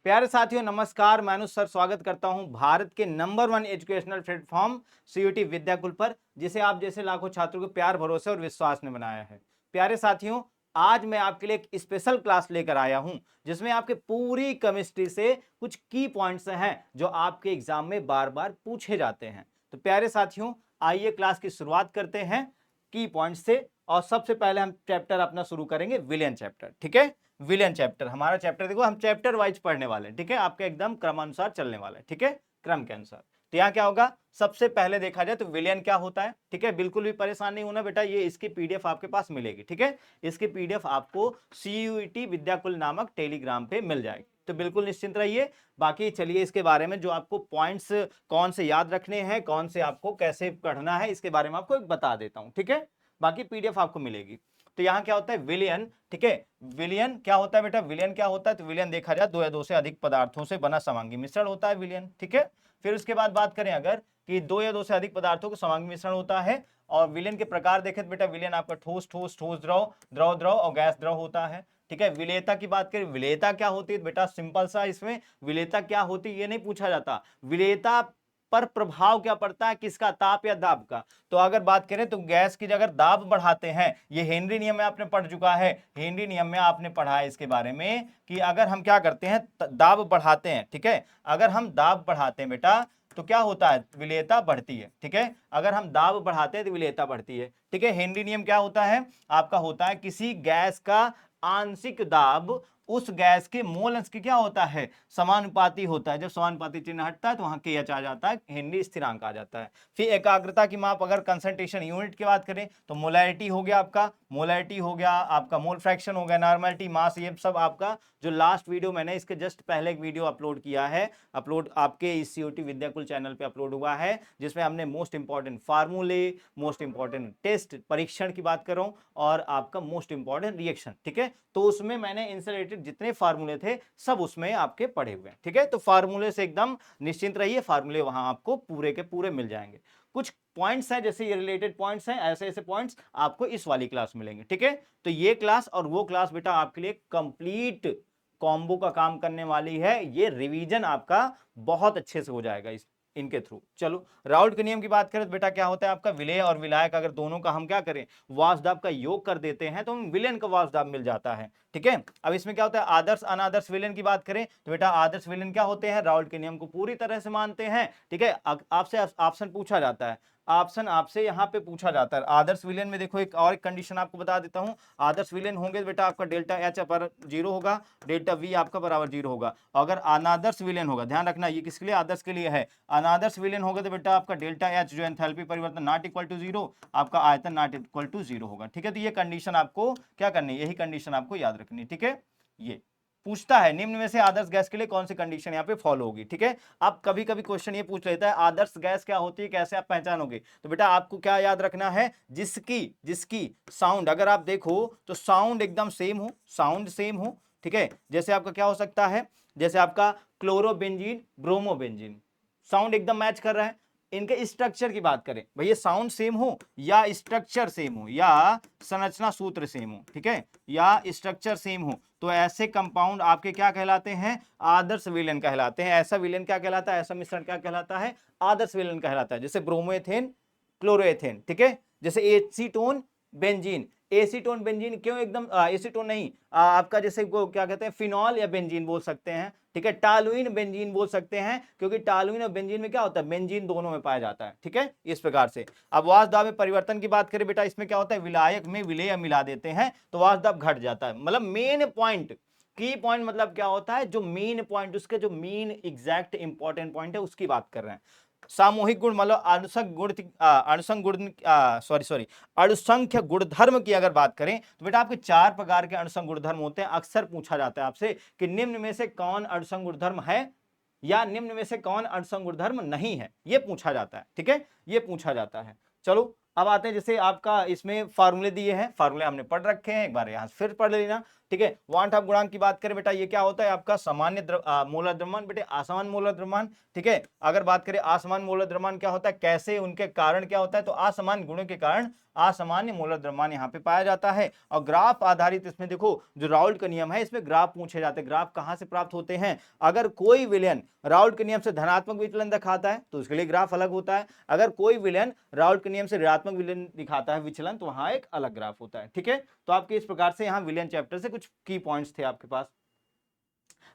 प्यारे साथियों नमस्कार, मैं अनुज सर स्वागत करता हूं भारत के नंबर 1 एजुकेशनल प्लेटफॉर्म सीयूटी विद्याकुल पर, जिसे आप जैसे लाखों छात्रों के प्यार, भरोसे और विश्वास ने बनाया है। प्यारे साथियों, आज मैं आपके लिए एक स्पेशल क्लास लेकर आया हूं, जिसमें आपके पूरी केमिस्ट्री से कुछ की पॉइंट्स हैं जो आपके एग्जाम में बार बार पूछे जाते हैं। तो प्यारे साथियों, आइए क्लास की शुरुआत करते हैं की पॉइंट से। और सबसे पहले हम चैप्टर अपना शुरू करेंगे विलियन चैप्टर। ठीक है, विलियन चैप्टर हमारा चैप्टर, देखो हम चैप्टर वाइज पढ़ने वाले हैं। ठीक है, आपके एकदम क्रमानुसार चलने वाला है। ठीक है, क्रम के अनुसार। तो यहाँ क्या होगा, सबसे पहले देखा जाए तो विलियन क्या होता है। ठीक है, बिल्कुल भी परेशान नहीं होना बेटा, ये इसकी पीडीएफ आपके पास मिलेगी। ठीक है, इसकी पीडीएफ आपको सीयूईटी विद्याकुल नामक टेलीग्राम पे मिल जाएगी, तो बिल्कुल निश्चिंत रहिए। बाकी चलिए इसके बारे में जो आपको पॉइंट्स कौन से याद रखने हैं, कौन से आपको कैसे पढ़ना है, इसके बारे में आपको एक बता देता हूं। ठीक है, बाकी पीडीएफ आपको मिलेगी। तो यहाँ क्या होता है विलियन। ठीक है, विलियन क्या होता है बेटा, विलियन क्या होता है, तो विलियन देखा जाए दो या दो से अधिक पदार्थों से बना समांगी मिश्रण होता है विलियन। ठीक है, फिर उसके बाद बात करें अगर कि दो या दो से अधिक पदार्थों का समांगी मिश्रण होता है। और विलियन के प्रकार देखें तो बेटा विलियन आपका ठोस ठोस, ठोस द्रव, द्रव द्रव और गैस द्रव होता है। ठीक है, विलेयता की बात करें, विलेयता क्या होती है बेटा, सिंपल सा, इसमें विलेयता क्या होती है ये नहीं पूछा जाता, विलेयता पर प्रभाव क्या पड़ता है, किसका, ताप या दाब का। तो अगर बात करें तो गैस की अगर दाब बढ़ाते हैं, ये हेनरी नियम में आपने पढ़ चुका है, हेनरी नियम में आपने पढ़ा है इसके बारे में कि अगर हम क्या करते हैं दाब बढ़ाते हैं। ठीक है, अगर हम दाब बढ़ाते हैं बेटा तो क्या होता है, विलेयता बढ़ती है। ठीक है, अगर हम दाब बढ़ाते हैं तो विलेयता बढ़ती है। ठीक है, हेनरी नियम क्या होता है आपका, होता है किसी गैस का आंशिक दाब उस गैस के मोल अंश की क्या होता है, समानुपाती होता है। जब समानुपाती चिन्ह हटता है तो वहां KH आ जाता है, हेनरी स्थिरांक आ जाता है। फिर एकाग्रता की माप, अगर कंसंट्रेशन यूनिट की बात करें तो मोलैरिटी हो गया आपका, मोलैरिटी हो गया आपका, मोल फ्रैक्शन हो गया, नॉर्मलिटी, मास, ये सब आपका जो लास्ट वीडियो मैंने इसके जस्ट पहले एक वीडियो अपलोड किया है, अपलोड आपके इस सीयूटी विद्याकुल चैनल पे अपलोड हुआ है, जिसमें हमने मोस्ट इंपॉर्टेंट फार्मूले, मोस्ट इंपॉर्टेंट टेस्ट परीक्षण की बात कर रहा हूं, और आपका मोस्ट इंपॉर्टेंट रिएक्शन। ठीक है, तो उसमें मैंने इनसे रिलेटेड जितने फार्मूले थे सब उसमें आपके पढ़े हुए हैं। ठीक है, तो फार्मूले से एकदम निश्चिंत रहिए, फार्मूले वहां आपको पूरे के पूरे मिल जाएंगे। कुछ पॉइंट्स हैं जैसे ये रिलेटेड पॉइंट्स हैं, ऐसे ऐसे पॉइंट्स आपको इस वाली क्लास मिलेंगे। ठीक है, तो ये क्लास और वो क्लास बेटा आपके लिए कंप्लीट कॉम्बो का काम करने वाली है। ये रिवीजन आपका बहुत अच्छे से हो जाएगा इनके थ्रू। चलो, राउल्ट के नियम की बात करें तो बेटा क्या होता है आपका, विलेय और विलायक अगर दोनों का हम क्या करें, वाष्पदाब का योग कर देते हैं तो हम विलयन का वाष्पदाब मिल जाता है। ठीक है, अब इसमें क्या होता है, आदर्श अनादर्श विलयन की बात करें तो बेटा आदर्श विलयन क्या होते हैं, राउल्ट के नियम को पूरी तरह से मानते हैं। ठीक है, आपसे ऑप्शन पूछा जाता है, ऑप्शन आपसे यहाँ पे पूछा जाता है आदर्श विलयन में। देखो एक और कंडीशन आपको बता देता हूँ, आदर्श विलयन होंगे तो बेटा आपका डेल्टा H पर 0 होगा, डेल्टा V आपका बराबर 0 होगा। अगर अनादर्श विलयन होगा, ध्यान रखना ये किसके लिए, आदर्श के लिए है, अनादर्श विलयन होगा तो बेटा आपका डेल्टा H जो एंथैल्पी परिवर्तन नॉट इक्वल टू 0, आपका आयतन नॉट इक्वल टू 0 होगा। ठीक है, तो ये कंडीशन आपको क्या करनी है, यही कंडीशन आपको याद रखनी है। ठीक है, ये पूछता है निम्न में से आदर्श गैस के लिए कौन सी कंडीशन यहाँ पे फॉलो होगी। ठीक है, अब कभी कभी क्वेश्चन ये पूछ लेता है आदर्श गैस क्या होती है, कैसे आप पहचानोगे, तो बेटा आपको क्या याद रखना है, जिसकी जिसकी साउंड अगर आप देखो तो साउंड एकदम सेम हो, साउंड सेम हो। ठीक है, जैसे आपका क्या हो सकता है, जैसे आपका क्लोरोबेंजीन, ब्रोमोबेंजीन, साउंड एकदम मैच कर रहा है। इनके स्ट्रक्चर की बात करें, भैया साउंड सेम हो या स्ट्रक्चर सेम हो या संरचना सूत्र सेम हो, ठीक है, या स्ट्रक्चर सेम हो, तो ऐसे कंपाउंड आपके क्या कहलाते हैं, आदर्श विलयन कहलाते हैं। ऐसा विलयन क्या कहलाता है, ऐसा मिश्रण क्या कहलाता है, आदर्श विलयन कहलाता है। जैसे ब्रोमोएथेन, क्लोरोएथेन। ठीक है, जैसे एसीटोन बेंजीन, एसीटोन बेंजीन क्यों एकदम एसीटोन नहीं, आपका जैसे वो क्या कहते हैं, फिनॉल या बेंजीन बोल सकते हैं। ठीक है, टालुइन बेंजीन बोल सकते हैं, क्योंकि टालुइन और बेंजीन में क्या होता है, बेंजीन दोनों में पाया जाता है। ठीक है, इस प्रकार से। अब वाष्पदाब में परिवर्तन की बात करें बेटा, इसमें क्या होता है, विलायक में विलेय मिला देते हैं तो वाष्पदाब घट जाता है। मतलब मेन पॉइंट, की पॉइंट मतलब क्या होता है, जो मेन पॉइंट, उसके जो मेन एग्जैक्ट इंपॉर्टेंट पॉइंट है उसकी बात कर रहे हैं। सामूहिक गुण मतलब अनुसंग गुण, अनुसंग गुण, सॉरी अणुसंख्य गुणधर्म की अगर बात करें तो बेटा आपके 4 प्रकार के अणुसंग गुणधर्म होते हैं। अक्सर पूछा जाता है आपसे कि निम्न में से कौन अणुसंग गुणधर्म है या निम्न में से कौन अणुसंग गुणधर्म नहीं है, ये पूछा जाता है। ठीक है, ये पूछा जाता है। चलो, अब आते हैं जैसे आपका इसमें फार्मूले दिए हैं, फार्मूले हमने पढ़ रखे हैं, एक बार यहां फिर पढ़ लेना। ठीक है। वांट ऑफ गुणांक की बात करें बेटा, ये क्या होता है आपका सामान्य मोलर द्रव्यमान बेटे, असामान्य मोलर द्रव्यमान। ठीक है, अगर बात करें असामान्य मोलर द्रव्यमान क्या होता है, कैसे, उनके कारण क्या होता है, तो असामान्य गुणों के कारण असामान्य मोलर द्रव्यमान यहाँ पे पाया जाता है। और ग्राफ आधारित इसमें देखो जो राउल्ट का नियम है, इसमें ग्राफ पूछे जाते हैं। ग्राफ कहां से प्राप्त होते हैं, अगर कोई विलयन राउल्ट के नियम से धनात्मक विचलन दिखाता है तो उसके लिए ग्राफ अलग होता है, अगर कोई विलयन राउल्ट के नियम से ऋणात्मक विलयन दिखाता है विचलन, तो वहां एक अलग ग्राफ होता है। ठीक है, तो आपके इस प्रकार से यहाँ विलयन चैप्टर से कुछ की पॉइंट्स थे आपके पास।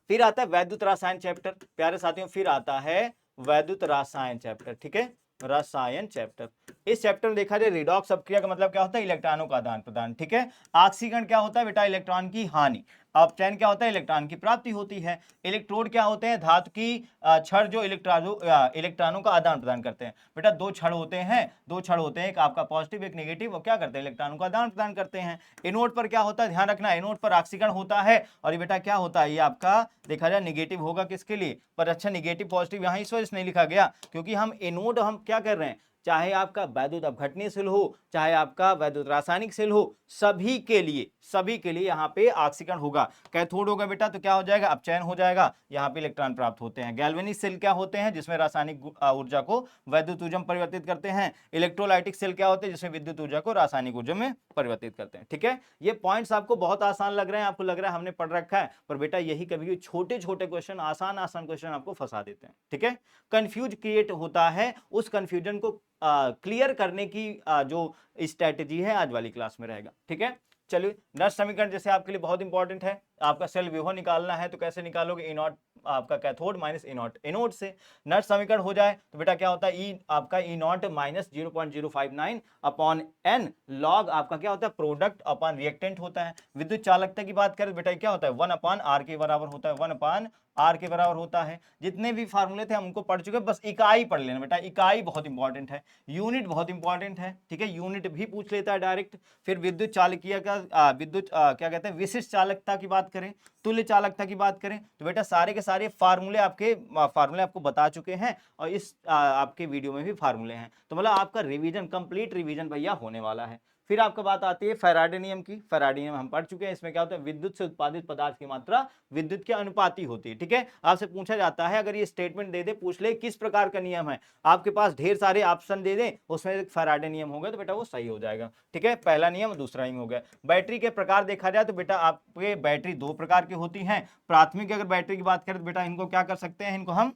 फिर आता है वैद्युत रसायन चैप्टर प्यारे साथियों, फिर आता है वैद्युत रसायन चैप्टर। ठीक है, रसायन चैप्टर। इस चैप्टर में देखा जाए रिडॉक्स अपक्रिया का मतलब क्या होता है, इलेक्ट्रॉनों का आदान प्रदान। ठीक है, ऑक्सीकरण क्या होता है बेटा, इलेक्ट्रॉन की हानि। अपचयन क्या होता है, इलेक्ट्रॉन की प्राप्ति होती है। इलेक्ट्रोड क्या होते हैं, धातु की छड़ जो इलेक्ट्रॉनों का आदान प्रदान करते हैं। बेटा दो छड़ होते हैं, एक आपका पॉजिटिव एक नेगेटिव, वो क्या करते हैं, इलेक्ट्रॉनों का आदान प्रदान करते हैं। एनोड पर क्या होता है, ध्यान रखना, एनोड पर ऑक्सीकरण होता है। और ये बेटा क्या होता है, ये आपका देखा जाए निगेटिव होगा किसके लिए, पर अच्छा निगेटिव पॉजिटिव यहाँ इस वजह से नहीं लिखा गया क्योंकि हम एनोड हम क्या कर रहे हैं, चाहे आपका वैद्युत अपघटनीय सेल हो, चाहे आपका वैद्युत रासायनिक सेल हो, सभी के लिए यहाँ पे ऑक्सीकरण होगा। कैथोड होगा बेटा तो क्या हो जाएगा, अपचयन हो जाएगा, यहाँ पे इलेक्ट्रॉन प्राप्त होते हैं। गैल्वेनिक सेल क्या होते हैं, जिसमें रासायनिक ऊर्जा को वैद्युत ऊर्जा में परिवर्तित करते हैं। इलेक्ट्रोलाइटिक सेल क्या होते हैं, जिसमें विद्युत ऊर्जा को रासायनिक ऊर्जा में परिवर्तित करते हैं। ठीक है, ये पॉइंट्स आपको बहुत आसान लग रहे हैं, आपको लग रहा है हमने पढ़ रखा है, पर बेटा यही कभी छोटे छोटे क्वेश्चन, आसान क्वेश्चन आपको फंसा देते हैं। ठीक है, कंफ्यूज क्रिएट होता है, उस कंफ्यूजन को क्लियर करने की जो स्ट्रेटेजी है आज वाली क्लास में रहेगा। ठीक है, चलिए नष्ट समीकरण जैसे आपके लिए बहुत इंपॉर्टेंट है, आपका सेल विभव निकालना है तो कैसे निकालोगे, ई नॉट आपका cathode minus E not anode से। नष्ट समीकरण हो जाए तो बेटा क्या होता है, ई आपका E naught minus 0.059 upon n log आपका क्या होता है, प्रोडक्ट अपॉन रिएक्टेंट होता है। विद्युत चालकता की बात करें बेटा क्या होता है, 1 अपॉन आर के बराबर होता है, 1 अपॉन आर के बराबर होता है। जितने भी फार्मूले थे हम उनको पढ़ चुके हैं, बस इकाई पढ़ लेना बेटा, इकाई बहुत इंपॉर्टेंट है, यूनिट बहुत इंपॉर्टेंट है। ठीक है, यूनिट भी पूछ लेता है डायरेक्ट। फिर विद्युत चालकीय का क्या कहते हैं, विशिष्ट चालकता की बात करें, तुल्य चालकता की बात करें, तो बेटा सारे के सारे फार्मूले आपको बता चुके हैं और इस आपके वीडियो में भी फार्मूले हैं। तो मतलब आपका रिवीजन, कंप्लीट रिवीजन भैया होने वाला है। फिर आपका बात आती है फैराडे नियम की। फैराडे नियम हम पढ़ चुके हैं, इसमें क्या होता है, विद्युत से उत्पादित पदार्थ की मात्रा विद्युत के अनुपाती होती है। ठीक है, आपसे पूछा जाता है, अगर ये स्टेटमेंट दे दे, पूछ ले किस प्रकार का नियम है, आपके पास ढेर सारे ऑप्शन दे दे, उसमें एक फैराडे नियम होगा तो बेटा वो सही हो जाएगा। ठीक है, पहला नियम, दूसरा नियम हो गया। बैटरी के प्रकार देखा जाए तो बेटा आपके बैटरी दो प्रकार की होती हैं। प्राथमिक अगर बैटरी की बात करें तो बेटा इनको क्या कर सकते हैं, इनको हम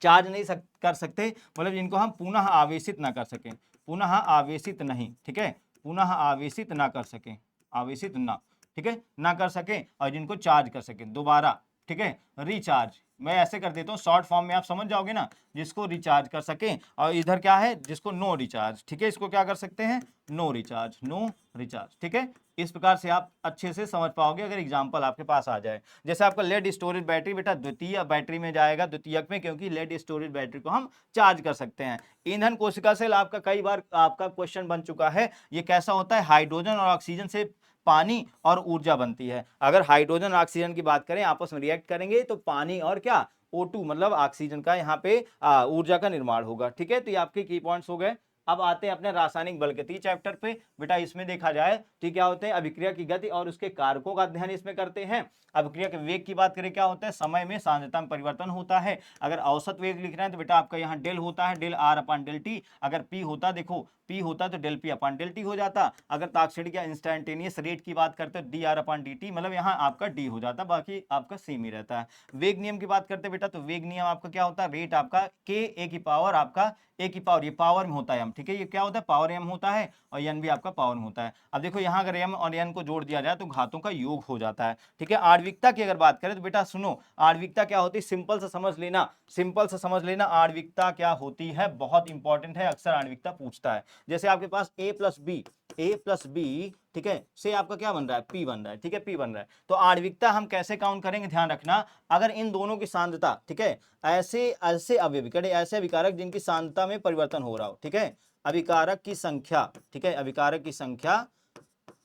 चार्ज नहीं कर सकते, मतलब इनको हम पुनः आवेशित ना कर सकें, पुनः आवेशित नहीं। ठीक है, पुनः आवेशित ना कर सकें, आवेशित ना, ठीक है, ना कर सकें, और जिनको चार्ज कर सकें दोबारा। ठीक है, रिचार्ज मैं ऐसे कर देता हूँ, शॉर्ट फॉर्म में आप समझ जाओगे ना, जिसको रिचार्ज कर सकें। और इधर क्या है, जिसको नो रिचार्ज। ठीक है, इसको क्या कर सकते हैं, नो रिचार्ज, नो रिचार्ज। ठीक है, इस प्रकार से आप अच्छे से समझ पाओगे अगर एग्जाम्पल आपके पास आ जाए। जैसे आपका लेड स्टोरेज बैटरी बेटा द्वितीय बैटरी में जाएगा, द्वितीयक में, क्योंकि लेड स्टोरेज बैटरी को हम चार्ज कर सकते हैं। ईंधन कोशिका सेल आपका कई बार आपका क्वेश्चन बन चुका है, ये कैसा होता है, हाइड्रोजन और ऑक्सीजन से पानी और ऊर्जा बनती है। अगर हाइड्रोजन और ऑक्सीजन की बात करें, आपस में रिएक्ट करेंगे तो पानी और क्या, O2 मतलब ऑक्सीजन का यहाँ पे ऊर्जा का निर्माण होगा। ठीक है, तो ये आपके की पॉइंट्स हो गए। अब आते हैं अपने रासायनिक बलगति चैप्टर पे। बेटा इसमें देखा जाए तो क्या होते हैं, अभिक्रिया की गति और उसके कारकों का अध्ययन इसमें करते हैं। अभिक्रिया के वेग की बात करें, क्या होता है, समय में सांद्रता में परिवर्तन होता है। अगर औसत वेग लिखना है तो बेटा आपका यहाँ डेल होता है, del R upon del T. अगर पी होता, देखो पी होता तो del P upon del T हो जाता। अगर ताक्षणिक या इंस्टेंटेनियस रेट की बात करते हो, D R upon D T, मतलब यहाँ आपका डी हो जाता, बाकी आपका सेम ही रहता है। वेग नियम की बात करते बेटा, तो वेग नियम आपका क्या होता है, रेट आपका के ए की पावर, आपका ए की पावर, ये पावर में होता है एम। ठीक है, ये क्या होता है, पावर एम होता है, और एन भी आपका पावर में होता है। अब देखो यहाँ अगर एम और एन को जोड़ दिया जाए तो घातों का योग हो जाता है। ठीक है, आणविकता की अगर बात करें तो बेटा सुनो, आणविकता क्या होती है, सिंपल से समझ लेना, सिंपल से समझ लेना, आणविकता क्या होती है, बहुत इंपॉर्टेंट है, अक्सर आणविकता पूछता है। जैसे आपके पास ए प्लस बी, ठीक है, से आपका क्या बन रहा है, पी बन रहा है। ठीक है, पी बन रहा है, तो आणविकता हम कैसे काउंट करेंगे, ध्यान रखना, अगर इन दोनों की सांद्रता, ठीक है, ऐसे ऐसे अवयविक, ऐसे अभिकारक जिनकी सांद्रता में परिवर्तन हो रहा हो, ठीक है, अभिकारक की संख्या, ठीक है, अभिकारक की संख्या,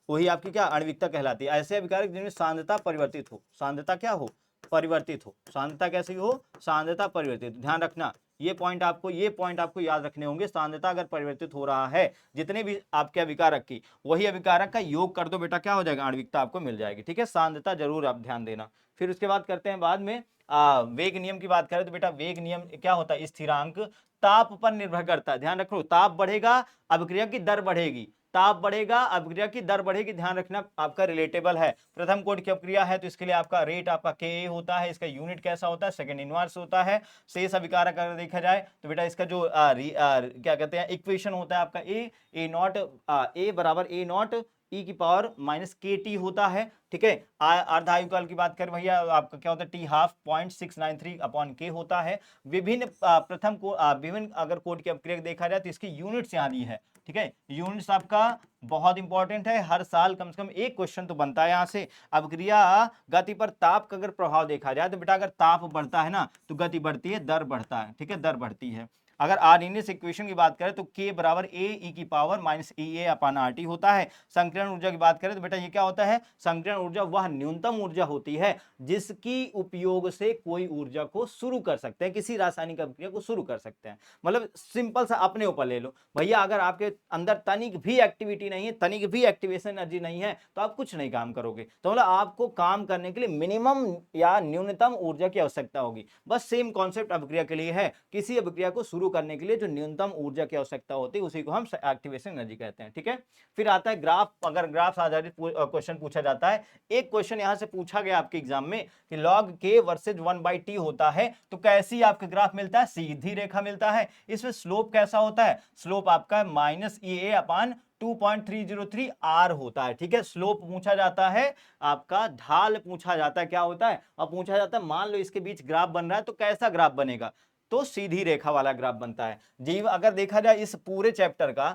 वही आपकी क्या आणविकता कहलाती है। ऐसे अभिकारक जिनमें सांद्रता परिवर्तित हो, सांद्रता क्या हो, परिवर्तित हो, सांद्रता कैसी हो, सांद्रता परिवर्तित। ध्यान रखना, ये पॉइंट आपको याद रखने होंगे। सांद्रता अगर परिवर्तित हो रहा है, जितने भी आपके अभिकारक की, वही अभिकारक का योग कर दो बेटा, क्या हो जाएगा, आणविकता आपको मिल जाएगी। ठीक है, सांद्रता जरूर आप ध्यान देना। फिर उसके बाद करते हैं बाद में वेग नियम की बात करें तो बेटा वेग नियम क्या होता है, स्थिरांक ताप पर निर्भर करता है। ध्यान रखो, ताप बढ़ेगा अभिक्रिया की दर बढ़ेगी, ताप बढ़ेगा अभिक्रिया की दर बढ़ेगी। ध्यान रखना आपका रिलेटेबल है, प्रथम कोटि की अभिक्रिया है तो इसके लिए आपका रेट आपका के होता है, इसका यूनिट कैसा होता है, सेकंड इनवर्स होता है। शेष अभिकारक अगर देखा जाए तो बेटा इसका जो क्या कहते हैं इक्वेशन होता है आपका ए नॉट, ए बराबर ए नॉट ई की पावर माइनस के टी होता है। ठीक है, अर्धायुकाल की बात करें भैया आपका क्या होता है, टी हाफ 0.693 अपॉन के होता है। विभिन्न प्रथम को विभिन्न अगर कोट की अपक्रिया देखा जाए तो इसकी यूनिट्स यहाँ दी है। ठीक है, यूनिट्स आपका बहुत इंपॉर्टेंट है, हर साल कम से कम एक क्वेश्चन तो बनता है यहाँ से। अभिक्रिया गति पर ताप का अगर प्रभाव देखा जाए तो बेटा अगर ताप बढ़ता है ना तो गति बढ़ती है, दर बढ़ता है। ठीक है, दर बढ़ती है। अगर आर्डिनियस इक्वेशन की बात करें तो k बराबर ए ई की पावर माइनस ई ए अपान आर टी होता है। संकीर्ण ऊर्जा की बात करें तो बेटा ये क्या होता है, संकीर्ण ऊर्जा वह न्यूनतम ऊर्जा होती है जिसकी उपयोग से कोई ऊर्जा को शुरू कर सकते हैं, किसी रासायनिक अभिक्रिया को शुरू कर सकते हैं। मतलब सिंपल सा अपने ऊपर ले लो भैया, अगर आपके अंदर तनिक भी एक्टिविटी नहीं है, तनिक भी एक्टिवेशन एनर्जी नहीं है तो आप कुछ नहीं काम करोगे। तो मतलब आपको काम करने के लिए मिनिमम या न्यूनतम ऊर्जा की आवश्यकता होगी। बस सेम कॉन्सेप्ट अभिक्रिया के लिए है, किसी अभिक्रिया को शुरू करने के लिए जो न्यूनतम ऊर्जा की आवश्यकता होती है उसी को हम एक्टिवेशन एनर्जी कहते हैं। ठीक है, फिर आता है ग्राफ। अगर ग्राफ आधारित क्वेश्चन पूछा जाता है, एक क्वेश्चन यहां से पूछा गया आपके एग्जाम में कि log k वर्सेज 1/t होता है तो कैसी आपका ग्राफ मिलता है, सीधी रेखा मिलता है। इसमें स्लोप कैसा होता है, स्लोप आपका minus E A upon 2.303 are होता है। ठीक है, स्लोप पूछा जाता है, आपका ढाल पूछा जाता है, क्या होता है, और पूछा जाता है मान लो इसके बीच ग्राफ बन रहा है तो कैसा ग्राफ बनेगा, तो सीधी रेखा वाला ग्राफ बनता है। जीव अगर देखा जाए इस पूरे चैप्टर का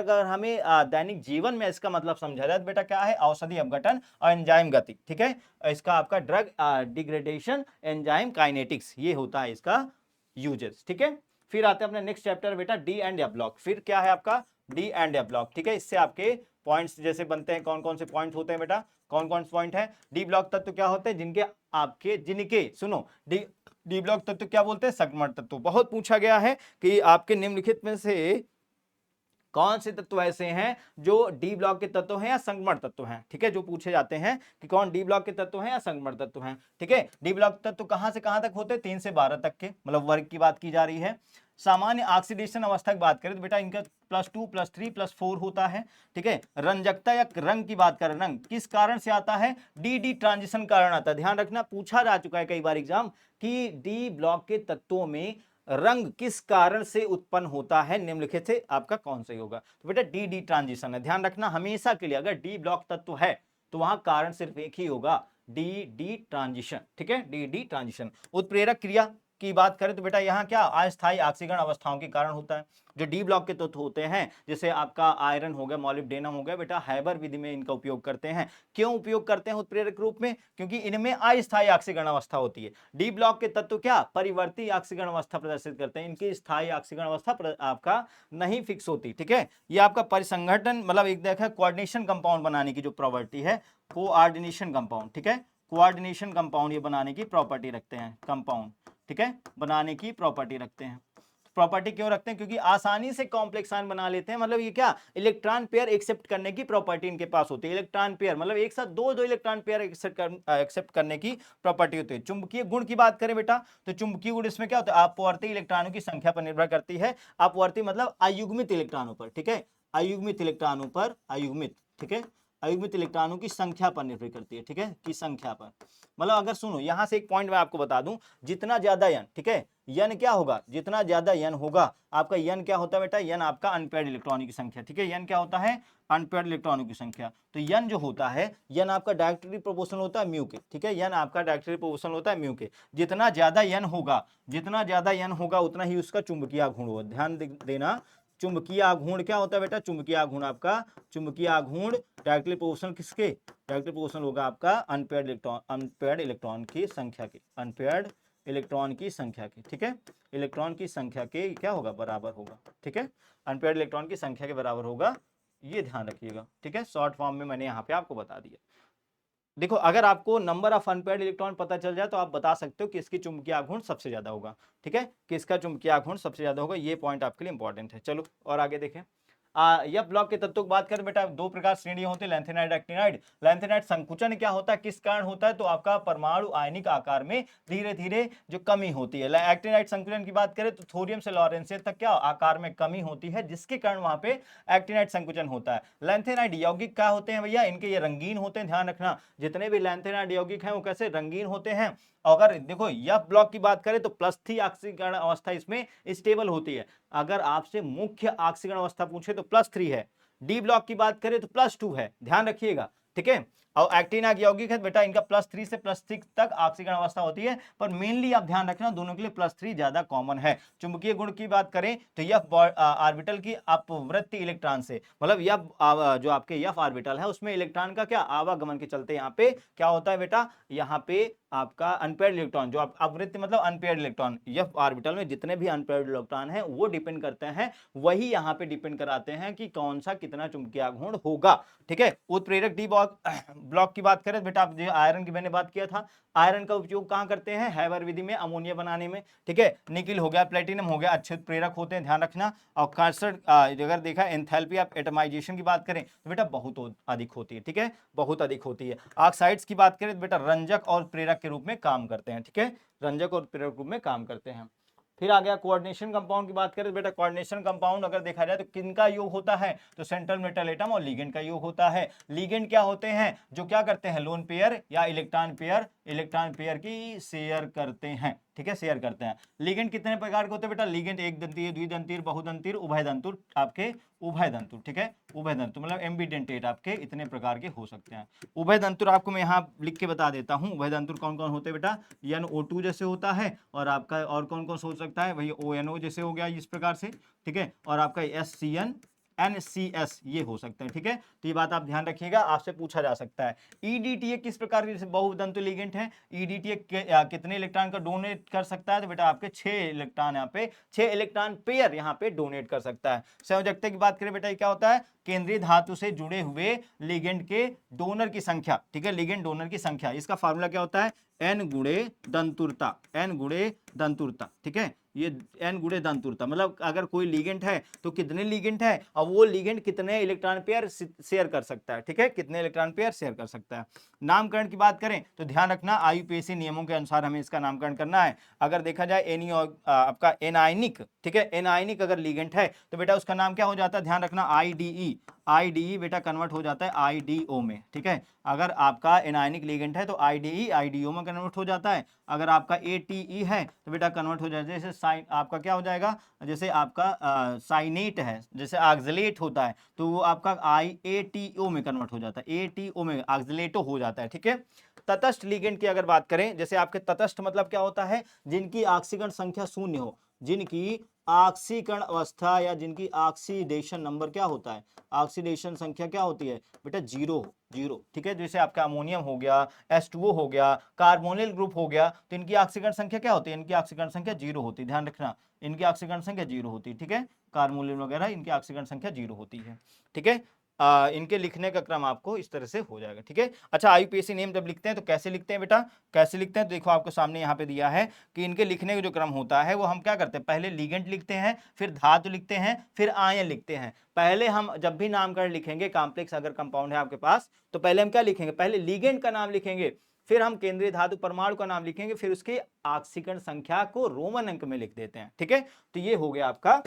अगर हमें दैनिक जीवन में इसका मतलब समझा जाए तो बेटा क्या है, औषधि अपघटन और एंजाइम गति। ठीक है, इसका आपका ड्रग डिग्रेडेशन, एंजाइम काइनेटिक्स, ये होता है इसका यूजेस। ठीक है, फिर आते हैं अपने नेक्स्ट चैप्टर बेटा डी एंड एफ ब्लॉक। फिर क्या है आपका डी एंड एफ ब्लॉक। ठीक है, इससे आपके पॉइंट्स जैसे बनते हैं, कौन कौन से पॉइंट होते हैं बेटा, कौन कौन से पॉइंट है। डी ब्लॉक तत्व क्या होते हैं, जिनके सुनो डी ब्लॉक तत्व क्या बोलते हैं, संक्रमण तत्व। बहुत पूछा गया है कि आपके निम्नलिखित में से कौन से तत्व ऐसे हैं जो डी ब्लॉक के तत्व हैं या संक्रमण तत्व हैं। ठीक है, जो पूछे जाते हैं कि कौन डी ब्लॉक के तत्व हैं या संक्रमण तत्व हैं। ठीक है, डी ब्लॉक तत्व कहां से कहां तक होते हैं, 3 से 12 तक के, मतलब वर्ग की बात की जा रही है। सामान्य ऑक्सीडेशन अवस्था की बात करें तो बेटा इनका +2 +3 +4 होता है। ठीक है, रंजकता या रंग की बात करें, रंग किस कारण से आता है, डी ट्रांजिशन कारण आता है। ध्यान रखना, पूछा जा चुका है कई बार एग्जाम कि डी ब्लॉक के तत्वों में रंग किस कारण से उत्पन्न होता है, निम्नलिखित से आपका कौन सही होगा, तो बेटा डी ट्रांजिशन है। ध्यान रखना हमेशा के लिए, अगर डी ब्लॉक तत्व है तो वहां कारण सिर्फ एक ही होगा, डी ट्रांजिशन। ठीक है, डी ट्रांजिशन। उत्प्रेरक क्रिया की बात करें तो बेटा यहाँ क्या अस्थायी ऑक्सीकरण अवस्थाओं के कारण होता है। जो डी ब्लॉक के तत्व होते हैं जैसे आपका आयरन हो गया, मॉलिब्डेनम हो गया, बेटा हैबर विधि में इनका उपयोग करते हैं। क्यों उपयोग करते हैं उत्प्रेरक रूप में, क्योंकि इनमें अस्थायी ऑक्सीकरण अवस्था होती है। डी ब्लॉक के तत्व क्या परिवर्ती ऑक्सीकरण अवस्था प्रदर्शित करते हैं, इनकी स्थायी ऑक्सीकरण अवस्था आपका नहीं फिक्स होती। ठीक है, ये आपका परिसंघटन मतलब एक देखा कोऑर्डिनेशन कंपाउंड बनाने की जो प्रॉपर्टी है, कोऑर्डिनेशन कंपाउंड। ठीक है, कोऑर्डिनेशन कंपाउंड ये बनाने की प्रॉपर्टी रखते हैं, कंपाउंड। ठीक है, बनाने की प्रॉपर्टी रखते हैं। प्रॉपर्टी क्यों रखते हैं, क्योंकि आसानी से कॉम्प्लेक्स आयन बना लेते हैं। मतलब ये क्या इलेक्ट्रॉन पेयर एक्सेप्ट करने की प्रॉपर्टी इनके पास होती है। इलेक्ट्रॉन पेयर मतलब एक साथ दो इलेक्ट्रॉन पेयर एक्सेप्ट करने की प्रॉपर्टी होती है। चुंबकीय गुण की बात करें बेटा तो चुंबकीय गुण इसमें क्या होता है, अपवर्ती इलेक्ट्रॉनों की संख्या पर निर्भर करती है। अपवर्ती मतलब अयुग्मित इलेक्ट्रॉनों पर। ठीक है, अयुग्मित इलेक्ट्रॉनों पर, अयुग्मित, ठीक है, अयुग्मित इलेक्ट्रॉनों की संख्या पर निर्भर करती है। ठीक है, की संख्या पर मतलब अगर सुनो यहां से एक पॉइंट मैं आपको बता दूं, जितना ज्यादा यन, ठीक है, यन क्या होगा, जितना ज्यादा यन होगा आपका, यन क्या होता है बेटा, यन आपका अनपेयर्ड इलेक्ट्रॉनों की संख्या। ठीक है, यन क्या होता है, अनपेयर्ड इलेक्ट्रॉनों की संख्या। तो यन जो होता है, यन आपका डायरेक्टली प्रोपोर्शनल होता है म्यू के। ठीक है, यन आपका डायरेक्टली प्रोपोर्शनल होता है म्यू के। जितना ज्यादा यन होगा, जितना ज्यादा यन होगा उतना ही उसका चुंबकीय गुण होगा। ध्यान देना, चुंबकीय आघूर्ण क्या होता है बेटा, चुंबकीय आघूर्ण आपका, चुंबकीय आघूर्ण डायरेक्टली प्रोपोर्शनल किसके, डायरेक्टली प्रोपोर्शनल होगा आपका अनपेयर्ड इलेक्ट्रॉन की संख्या के, अनपेयर्ड इलेक्ट्रॉन की संख्या के। ठीक है, इलेक्ट्रॉन की संख्या के क्या होगा, बराबर होगा। ठीक है, अनपेयर्ड इलेक्ट्रॉन की संख्या के बराबर होगा, ये ध्यान रखिएगा। ठीक है, शॉर्ट फॉर्म में मैंने यहाँ पे आपको बता दिया। देखो अगर आपको नंबर ऑफ अनपेयर्ड इलेक्ट्रॉन पता चल जाए तो आप बता सकते हो कि इसकी चुंबकीय आघूर्ण सबसे ज्यादा होगा। ठीक है, किसका चुंबकीय आघूर्ण सबसे ज्यादा होगा, ये पॉइंट आपके लिए इंपॉर्टेंट है। चलो और आगे देखें। यह ब्लॉक के तत्वों की बात करें बेटा, दो प्रकार श्रेणी होती है, लैंथेनाइड एक्टिनाइड। लैंथेनाइड संकुचन क्या होता है, किस कारण होता है, तो आपका परमाणु आयनिक आकार में धीरे धीरे जो कमी होती है। एक्टिनाइड संकुचन की बात करें तो थोरियम से लॉरेंसियस तक क्या आकार में कमी होती है, जिसके कारण वहां पे एक्टिनाइड संकुचन होता है। लैंथेनाइड यौगिक क्या होते हैं भैया, इनके ये रंगीन होते हैं, ध्यान रखना जितने भी लैंथेनाइड यौगिक हैं वो कैसे रंगीन होते हैं। अगर देखो यह ब्लॉक की बात करें तो +3 ऑक्सीकरण अवस्था इसमें स्टेबल होती है। अगर आपसे मुख्य ऑक्सीकरण अवस्था पूछे तो +3 है। डी ब्लॉक की बात करें तो +2 है, ध्यान रखिएगा। ठीक है, और एक्टिना की यौगिक है बेटा, इनका +3 से +6 तक ऑक्सीकरण अवस्था होती है, पर मेनली आप ध्यान रखना दोनों के लिए +3 ज्यादा कॉमन है। चुंबकीय गुण की बात करें तो यह ऑर्बिटल की अपवृत्ति इलेक्ट्रॉन से, मतलब यह जो आपके यफ ऑर्बिटल है उसमें इलेक्ट्रॉन का क्या आवागमन के चलते यहाँ पे क्या होता है बेटा, यहाँ पे आपका अनपेयर्ड इलेक्ट्रॉन, जो अपवृत्ति मतलब अनपेयर्ड इलेक्ट्रॉन, यह ऑर्बिटल में जितने भी अनपेयर्ड इलेक्ट्रॉन हैं वो डिपेंड करते हैं, वही यहाँ पे डिपेंड कराते हैं कि कौन सा कितना चुंबकीय आघूर्ण होगा। ठीक है, उत्प्रेरक डी ब्लॉक की बात करें बेटा, आप आयरन की मैंने बात किया था, आयरन का उपयोग कहां करते हैं, हैबर विधि में अमोनिया बनाने में। ठीक है, निकिल हो गया, प्लेटिनम हो गया, अच्छे उत्प्रेरक होते हैं, ध्यान रखना। और कार्सर अगर देखा एंथैल्पी ऑफ एटमाइजेशन की बात करें तो बेटा बहुत अधिक होती है। ठीक है, बहुत अधिक होती है। ऑक्साइड्स की बात करें तो बेटा रंजक और प्रेरक के रूप में काम करते हैं। ठीक है, रंजक और प्रेरक रूप में काम करते हैं। फिर आ गया कोऑर्डिनेशन कंपाउंड की बात करें तो बेटा कोऑर्डिनेशन कंपाउंड अगर देखा जाए तो किनका योग होता है, तो सेंट्रल मेटल एटम और लिगेंड का योग होता है। लिगेंड क्या होते हैं, जो क्या करते हैं, लोन पेयर या इलेक्ट्रॉन पेयर की शेयर करते हैं। ठीक है, शेयर करते हैं। लिगेंड कितने प्रकार के होते हैं बेटा, लिगेंड एक दंतीय, द्विदंतीय, बहुदंतीय, उभयदंतुर, आपके उभयदंतुर। ठीक है, उभयदंतुर मतलब एम्बीडेंटेट आपके इतने प्रकार के हो सकते हैं। उभयदंतुर आपको मैं यहाँ लिख के बता देता हूँ, उभयदंतुर कौन कौन होते हैं बेटा, NO2 जैसे होता है, और आपका और कौन कौन सोच सकता है, वही ONO जैसे हो गया इस प्रकार से। ठीक है, और आपका SCN NCS ये हो सकते हैं। ठीक है, तो ये बात आप ध्यान रखिएगा, आपसे पूछा जा सकता है। EDTA किस प्रकार के बहुदंतु लिगेंड है, EDTA कितने इलेक्ट्रॉन का डोनेट कर सकता है, तो बेटा आपके 6 इलेक्ट्रॉन, यहाँ पे 6 इलेक्ट्रॉन पेयर यहाँ पे डोनेट कर सकता है। संयोजकता की बात करें बेटा, ये क्या होता है, केंद्रीय धातु से जुड़े हुए लिगेंड के डोनर की संख्या। ठीक है, लिगेंड डोनर की संख्या, इसका फार्मूला क्या होता है, N गुणे दंतुरता, N गुणे दंतुरता। ठीक है, ये N गुणे दंतुरता मतलब अगर कोई लिगेंड है तो कितने लिगेंड है और वो लिगेंड कितने इलेक्ट्रॉन पेयर शेयर कर सकता है। ठीक है, कितने इलेक्ट्रॉन पेयर शेयर कर सकता है। नामकरण की बात करें तो ध्यान रखना IUPAC नियमों के अनुसार हमें इसका नामकरण करना है। अगर देखा जाए आपका एनायनिक, ठीक है, एनायनिक अगर लिगेंड है तो बेटा उसका नाम क्या हो जाता है, ध्यान रखना IDE बेटा कन्वर्ट हो जाता है IDO में। ठीक है, अगर आपका एनायनिक लिगेंड है तो IDE IDO में कन्वर्ट हो जाता है। अगर आपका ATE है तो बेटा कन्वर्ट हो जाता है, जैसे साइन आपका क्या हो जाएगा, जैसे आपका साइनेट है, जैसे ऑक्सलेट होता है तो वो आपका IATO में कन्वर्ट हो जाता है, ATO में ऑक्सलेटो हो जाता है। ठीक है, तटस्थ लिगेंड की अगर बात करें, जैसे आपके तटस्थ मतलब क्या होता है, जिनकी ऑक्सीकरण संख्या शून्य हो, जिनकी ऑक्सीकरण अवस्था या जिनकी ऑक्सीडेशन नंबर क्या होता है, ऑक्सीडेशन संख्या क्या होती है बेटा, जीरो। ठीक है, जैसे आपका अमोनियम हो गया, H2O हो गया, कार्बोनिल ग्रुप हो गया, तो इनकी ऑक्सीकरण संख्या क्या होती है, इनकी ऑक्सीकरण संख्या 0 होती है, ध्यान रखना इनकी ऑक्सीकरण संख्या 0 होती है। ठीक है, कार्बोनिल वगैरह इनकी ऑक्सीकरण संख्या 0 होती है। ठीक है, इनके लिखने का क्रम आपको इस तरह से हो जाएगा। ठीक है, अच्छा IUPAC नेम जब लिखते हैं तो कैसे लिखते हैं बेटा, कैसे लिखते हैं, तो देखो आपको सामने यहाँ पे दिया है कि इनके लिखने का जो क्रम होता है वो हम क्या करते हैं, पहले लिगेंड लिखते हैं, फिर धातु लिखते हैं, फिर आयन लिखते हैं। पहले हम जब भी नामकरण लिखेंगे, कॉम्प्लेक्स अगर कंपाउंड है आपके पास तो पहले हम क्या लिखेंगे, पहले लिगेंड का नाम लिखेंगे, फिर हम केंद्रीय धातु परमाणु का नाम लिखेंगे, फिर उसकी ऑक्सीकरण संख्या को रोमन अंक में लिख देते हैं। ठीक है, तो ये हो गया आपका।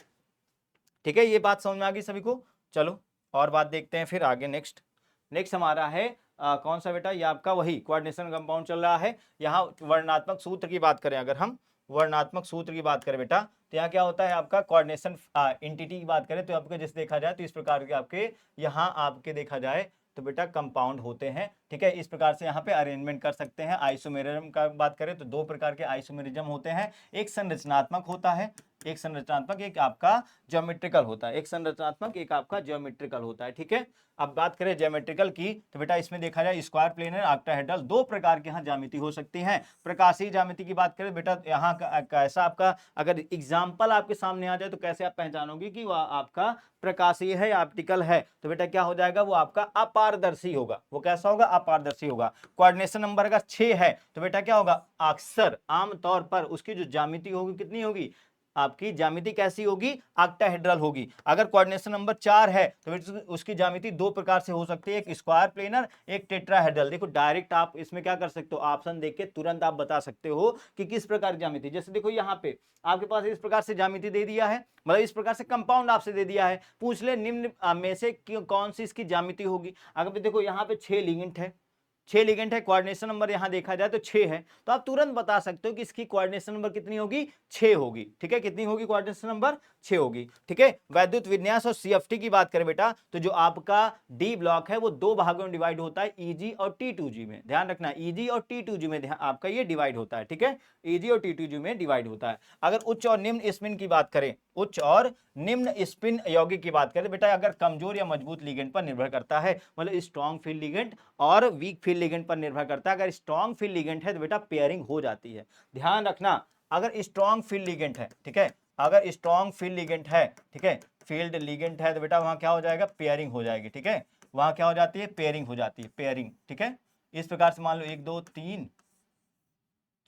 ठीक है, ये बात समझ में आ गई सभी को। चलो और बात देखते हैं फिर आगे। नेक्स्ट हमारा है कौन सा बेटा, ये आपका वही कोऑर्डिनेशन कंपाउंड चल रहा है। यहाँ वर्णनात्मक सूत्र की बात करें, अगर हम वर्णनात्मक सूत्र की बात करें बेटा, तो यहाँ क्या होता है आपका कोऑर्डिनेशन एंटिटी की बात करें तो आपके जैसे देखा जाए तो इस प्रकार के आपके यहाँ आपके देखा जाए तो बेटा कंपाउंड होते हैं। ठीक है, इस प्रकार से यहाँ पे अरेंजमेंट कर सकते हैं। आइसोमेरिज्म का बात करें तो दो प्रकार के आइसोमेरिज्म होते हैं, एक संरचनात्मक होता है, एक संरचनात्मक, एक आपका ज्योमेट्रिकल होता है, एक संरचनात्मक, एक आपका ज्योमेट्रिकल होता है। ठीक है, अब बात करें ज्योमेट्रिकल की तो बेटा इसमें देखा जाए स्क्वायर प्लेनर, ऑक्टाहेड्रल, दो प्रकार के यहाँ ज्यामिति हो सकती है। प्रकाशीय ज्यामिति की बात करें बेटा यहाँ कैसा आपका अगर एग्जाम्पल आपके सामने आ जाए तो कैसे आप पहचानोगे कि वह आपका प्रकाशीय है या ऑप्टिकल है, तो बेटा क्या हो जाएगा, वो आपका अपारदर्शी होगा। वो कैसा होगा, अपारदर्शी होगा। कोऑर्डिनेशन नंबर अगर 6 है तो बेटा क्या होगा, अक्सर आमतौर पर उसकी जो ज्यामिति होगी कितनी होगी, आपकी ज्यामिति कैसी होगी, ऑक्टाहेड्रल होगी। अगर कोऑर्डिनेशन नंबर 4 है तो उसकी ज्यामिति दो प्रकार से हो सकती है, एक स्क्वायर प्लेनर, एक टेट्राहेड्रल। देखो डायरेक्ट आप इसमें क्या कर सकते हो, ऑप्शन देख के तुरंत आप बता सकते हो कि किस प्रकार की ज्यामिति। जैसे देखो यहाँ पे आपके पास इस प्रकार से ज्यामिति दे दिया है, मतलब इस प्रकार से कंपाउंड आपसे दे दिया है, पूछ ले निम्न में से कौन सी इसकी ज्यामिति होगी। अगर देखो यहाँ पे 6 लिगेंड है, 6 लिगेंड है, कोऑर्डिनेशन नंबर यहां देखा जाए तो 6 है, तो आप तुरंत बता सकते हो कि इसकी कोऑर्डिनेशन नंबर कितनी होगी, 6 होगी। ठीक है, कितनी होगी, कोऑर्डिनेशन नंबर 6 होगी। ठीक है, वैद्युत विन्यास और सीएफटी की बात करें बेटा तो जो आपका डी ब्लॉक है वो दो भागों में डिवाइड होता है, ईजी और T2G में। ध्यान रखना, ईजी और T2G में आपका ये डिवाइड होता है। ठीक है, ईजी और T2G में डिवाइड होता है। अगर उच्च और निम्न स्पिन की बात करें, उच्च और निम्न स्पिन यौगिक की बात करें बेटा, अगर कमजोर या मजबूत लिगेंड पर निर्भर करता है, मतलब स्ट्रॉन्ग फील्ड लिगेंड और वीक फील्ड लिगेंड पर निर्भर करता है। अगर स्ट्रॉन्ग फील्ड लिगेंड है तो बेटा पेयरिंग हो जाती है। ध्यान रखना, अगर स्ट्रॉन्ग फील्ड लिगेंड है, ठीक है, अगर स्ट्रॉन्ग फील्ड लिगेंड है, ठीक है, फील्ड लिगेंड है तो बेटा वहां क्या हो जाएगा, पेयरिंग हो जाएगी। ठीक है, वहां क्या हो जाती है, पेयरिंग हो जाती है, पेयरिंग। ठीक है, इस प्रकार से मान लो 1 2 3